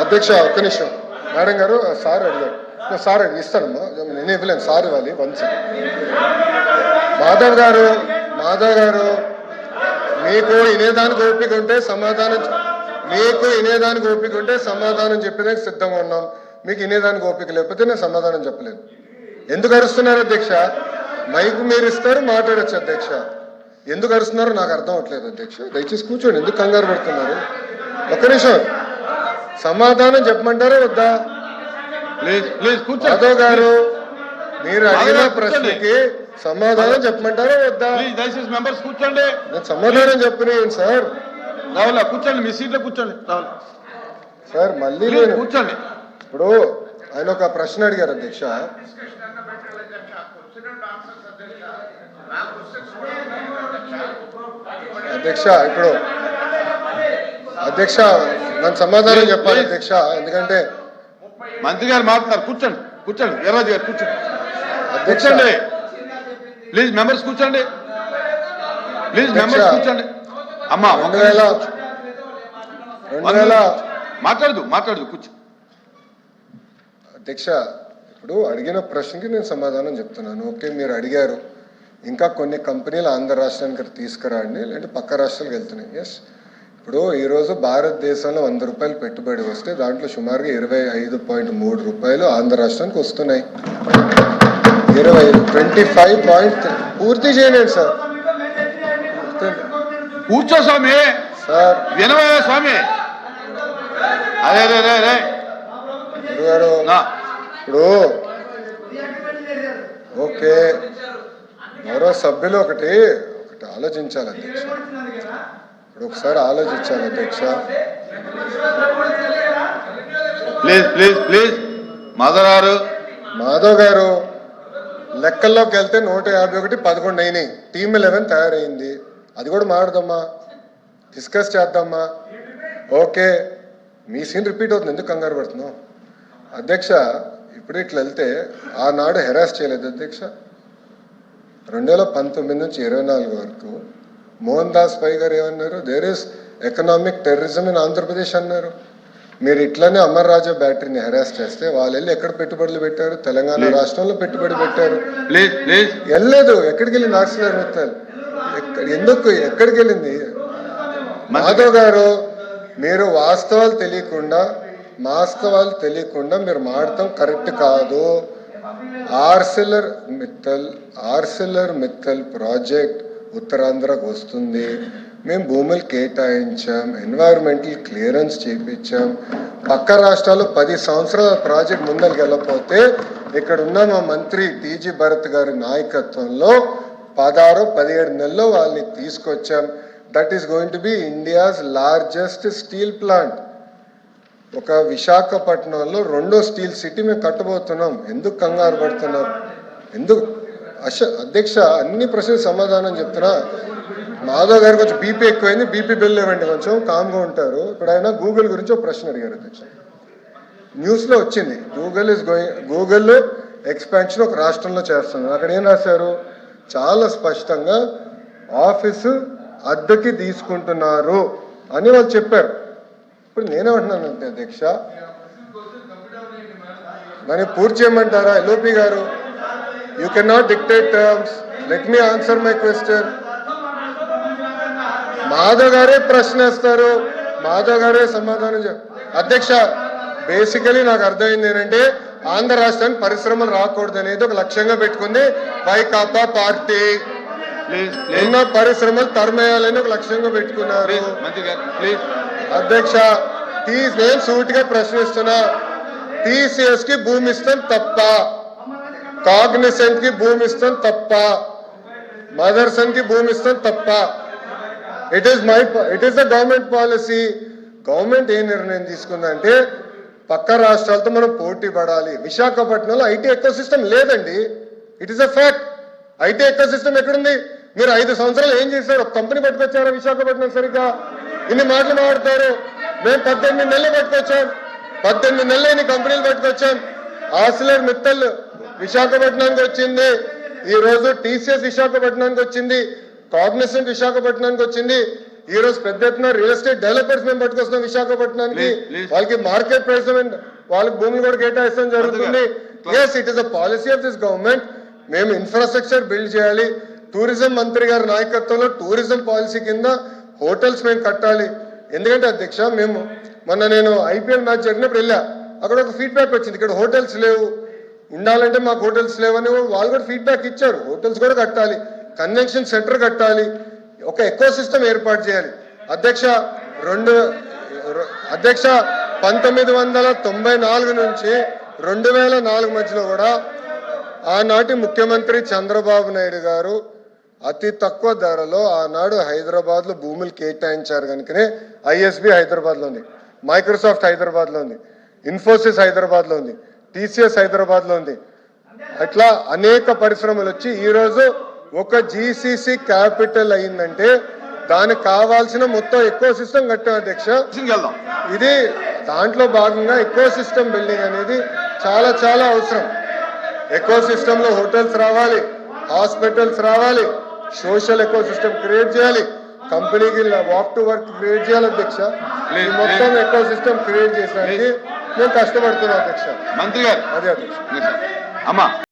అధ్యక్ష ఒక్క నిమిషం మేడం గారు సార్ అడిగారు సార్ ఇస్తానమ్మా నేను ఇవ్వలేను సార్ ఇవ్వాలి వన్స్ మాధవ్ గారు మీకు వినేదానికి ఓపిక ఉంటే సమాధానం చెప్పేదానికి సిద్ధంగా ఉన్నాం. మీకు వినేదానికి ఓపిక లేకపోతే నేను సమాధానం చెప్పలేను. ఎందుకు అరుస్తున్నారు అధ్యక్ష? మైకు మీరు ఇస్తారు మాట్లాడచ్చు అధ్యక్ష. ఎందుకు అరుస్తున్నారో నాకు అర్థం అవట్లేదు అధ్యక్ష. దయచేసి కూర్చోండి, ఎందుకు కంగారు పడుతున్నారు? ఒక్క నిమిషం సమాధానం చెప్పమంటారా వద్దా? మాధవ్ గారు మీరు అడిగిన ప్రశ్నకి సమాధానం చెప్పమంటారా వద్దా? దయచేసి మెంబర్స్ కూర్చోండి. నేను సమాధానం చెప్పినాను సార్. రావులా కూర్చోండి, మీ సీట్లో కూర్చోండి. సార్ మళ్ళీ కూర్చోండి. ఇప్పుడు ఆయన ఒక ప్రశ్న అడిగారు అధ్యక్ష. ఇప్పుడు అధ్యక్ష నన్ను సమాధానం చెప్పాలి అధ్యక్ష, ఎందుకంటే మంత్రి గారు మాట్లాడతారు. కూర్చోండి వీర్రాజు గారు కూర్చోండి. కూర్చోండి ప్లీజ్, మెంబర్స్ కూర్చోండి ప్లీజ్, మెంబర్స్ కూర్చోండి. అమ్మా 2000 మాట్లాడదు కూర్చో. అధ్యక్ష ఇప్పుడు అడిగిన ప్రశ్నకి నేను సమాధానం చెప్తున్నాను. ఓకే మీరు అడిగారు ఇంకా కొన్ని కంపెనీలు ఆంధ్ర రాష్ట్రానికి తీసుకురాండి, లేదంటే పక్క రాష్ట్రాలకు వెళ్తున్నాయి. ఎస్, ఇప్పుడు ఈరోజు భారతదేశంలో 100 రూపాయలు పెట్టుబడి వస్తే దాంట్లో సుమారుగా 25.3 రూపాయలు ఆంధ్ర రాష్ట్రానికి వస్తున్నాయి. 25 పూర్తి చేయండి సార్. కూర్చో స్వామి సార్, వినవయ్య స్వామి. అదే గారు ఇప్పుడు ఓకే మరో సభ్యులు ఒకటి ఆలోచించాలి అధ్యక్ష. ఇప్పుడు ఒకసారి ఆలోచించాలి అధ్యక్ష. ప్లీజ్ మాధవ్ గారు లెక్కల్లోకి వెళ్తే 151 11 అయినాయి. టీమ్ 11 తయారైంది. అది కూడా మాట్లాడదామా, డిస్కస్ చేద్దామా? ఓకే మీ సీన్ రిపీట్ అవుతుంది, ఎందుకు కంగారు పడుతున్నావు అధ్యక్ష? ఇప్పుడు ఇట్లా వెళ్తే ఆనాడు హెరాస్ చేయలేదు అధ్యక్ష. 2019 నుంచి 24 వరకు మోహన్ దాస్ పై గారు ఏమన్నారు? There is economic terrorism in Andhra Pradesh అన్నారు. మీరు ఇట్లనే అమర్ రాజా బ్యాటరీని హెరాస్ చేస్తే వాళ్ళు వెళ్ళి ఎక్కడ పెట్టుబడులు పెట్టారు? తెలంగాణ రాష్ట్రంలో పెట్టుబడి పెట్టారు. వెళ్ళలేదు. ఎక్కడికి వెళ్ళింది ఆర్సిలర్ మిత్తల్? ఎక్కడికి వెళ్ళింది? మాధవ్ గారు మీరు వాస్తవాలు తెలియకుండా మీరు మాడటం కరెక్ట్ కాదు. ఆర్సిలర్ మిత్తల్ ప్రాజెక్ట్ ఉత్తరాంధ్రకు వస్తుంది. మేము భూములు కేటాయించాం, ఎన్వైరన్మెంటల్ క్లియరెన్స్ చేయించాం. పక్క రాష్ట్రాలు 10 సంవత్సరాల ప్రాజెక్ట్ ముందరికి వెళ్ళకపోతే ఇక్కడ ఉన్న మా మంత్రి టీజీ భరత్ గారి నాయకత్వంలో 16-17 నెలల్లో వాళ్ళని తీసుకొచ్చాం. That is going to be India's largest steel plant. ఒక విశాఖపట్నంలో 2వ స్టీల్ సిటీ మేము కట్టబోతున్నాం. ఎందుకు కంగారు పడుతున్నారు? ఎందుకు అధ్యక్ష? అన్ని ప్రశ్నలు సమాధానం చెప్తున్నా. మాధవ్ గారికి కొంచెం బీపీ ఎక్కువైంది, బీపీ బిల్ ఇవ్వండి, కొంచెం కామ్గా ఉంటారు. ఇప్పుడు ఆయన గూగుల్ గురించి ఒక ప్రశ్న అడిగారు అధ్యక్ష. న్యూస్లో వచ్చింది గూగుల్ ఎక్స్పాన్షన్ ఒక రాష్ట్రంలో చేస్తున్నారు. అక్కడ ఏం రాశారు? చాలా స్పష్టంగా ఆఫీసు అద్దెకి తీసుకుంటున్నారు అని వాళ్ళు చెప్పారు. ఇప్పుడు నేనేమంటున్నానంటే అధ్యక్ష, దాన్ని పూర్తి చేయమంటారా? ఎల్ఓపి గారు, you can not dictate terms. Let me answer my question. Madhav గారే ప్రశ్న వేస్తారు, మాధవ్ గారే సమాధానం అధ్యక్ష, బేసికలీ నాకు అర్థమైంది ఏంటంటే ఆంధ్ర రాష్ట్రానికి పరిశ్రమలు రాకూడదు అనేది ఒక లక్ష్యంగా పెట్టుకుంది వైకాపా పార్టీ. ఎన్నో పరిశ్రమలు తరమేయాలని ఒక లక్ష్యంగా పెట్టుకున్నారు. అధ్యక్ష నేను సూటిగా ప్రశ్నిస్తున్నా, టీసీఎస్ కి భూమి ఇస్తాం తప్ప, కాగ్నిసెంట్ కి భూమి ఇస్తాం తప్ప, మదర్సన్ కి భూమి ఇస్తాం తప్ప. It is the government policy. Government ఏ నిర్ణయం తీసుకుందంటే పక్క రాష్ట్రాలతో మనం పోటీ పడాలి. విశాఖపట్నంలో ఐటీ ఎకో సిస్టమ్ లేదండి. It is a fact. IT ecosystem ఎక్కడుంది? మీరు 5 సంవత్సరాలు ఏం చేశారు? ఒక కంపెనీ పట్టుకొచ్చారా విశాఖపట్నం? సరిగ్గా ఇన్ని మాటలు మాట్లాడతారు. మేము 18 నెలలు పట్టుకొచ్చాం, 18 నెలలు ఇన్ని కంపెనీలు పట్టుకొచ్చాం. ఆర్సిలర్ మిత్తల్ విశాఖపట్నానికి వచ్చింది, ఈ రోజు టీసీఎస్ విశాఖపట్నానికి వచ్చింది, కాగ్నిసెంట్ విశాఖపట్నానికి వచ్చింది. ఈ రోజు పెద్ద ఎత్తున రియల్ ఎస్టేట్ డెవలపర్స్ మేము పట్టుకొస్తున్నాం విశాఖపట్నానికి. Please. వాళ్ళకి మార్కెట్ ప్రైస్ వాళ్ళకి భూములు కూడా కేటాయిస్తాం జరుగుతుంది. Yes, it is a policy of this government. మేము ఇన్ఫ్రాస్ట్రక్చర్ బిల్డ్ చేయాలి. టూరిజం మంత్రి గారి నాయకత్వంలో టూరిజం పాలసీ కింద హోటల్స్ మేము కట్టాలి. ఎందుకంటే అధ్యక్ష, మేము నేను ఐపీఎల్ మ్యాచ్ జరిగినప్పుడు వెళ్ళా, అక్కడ ఒక ఫీడ్బ్యాక్ వచ్చింది, ఇక్కడ హోటల్స్ లేవు, ఉండాలంటే మాకు హోటల్స్ లేవని వాళ్ళు కూడా ఫీడ్బ్యాక్ ఇచ్చారు. హోటల్స్ కూడా కట్టాలి, కన్వెన్షన్ సెంటర్ కట్టాలి, ఒక ఎకో సిస్టమ్ ఏర్పాటు చేయాలి. అధ్యక్ష 1994 నుంచి 2004 మధ్యలో కూడా ఆనాటి ముఖ్యమంత్రి చంద్రబాబు నాయుడు గారు అతి తక్కువ ధరలో ఆనాడు హైదరాబాద్ లో భూములు కేటాయించారు కనుకనే ఐఎస్బి హైదరాబాద్ లో ఉంది, మైక్రోసాఫ్ట్ హైదరాబాద్ లో ఉంది, ఇన్ఫోసిస్ హైదరాబాద్ లో ఉంది, టీసీఎస్ హైదరాబాద్ లో ఉంది. అట్లా అనేక పరిశ్రమలు వచ్చి ఈ రోజు ఒక జీసీసీ క్యాపిటల్ అయిందంటే దానికి కావాల్సిన మొత్తం ఎకో సిస్టమ్ కట్టాం అధ్యక్ష. వెళ్దాం. ఇది దాంట్లో భాగంగా ఎకో సిస్టమ్ బిల్డింగ్ అనేది చాలా చాలా అవసరం. ఎకో సిస్టమ్ లో హోటల్స్ రావాలి, హాస్పిటల్స్ రావాలి, సోషల్ ఎకో సిస్టమ్ క్రియేట్ చేయాలి, కంపెనీకి వాక్ టు వర్క్ క్రియేట్ చేయాలి అధ్యక్ష. ఈ మొత్తం ఎకో సిస్టమ్ క్రియేట్ చేసడానికి మేము కష్టపడుతున్నాం అధ్యక్ష. మంత్రి గారు అదే అధ్యక్ష. అమ్మా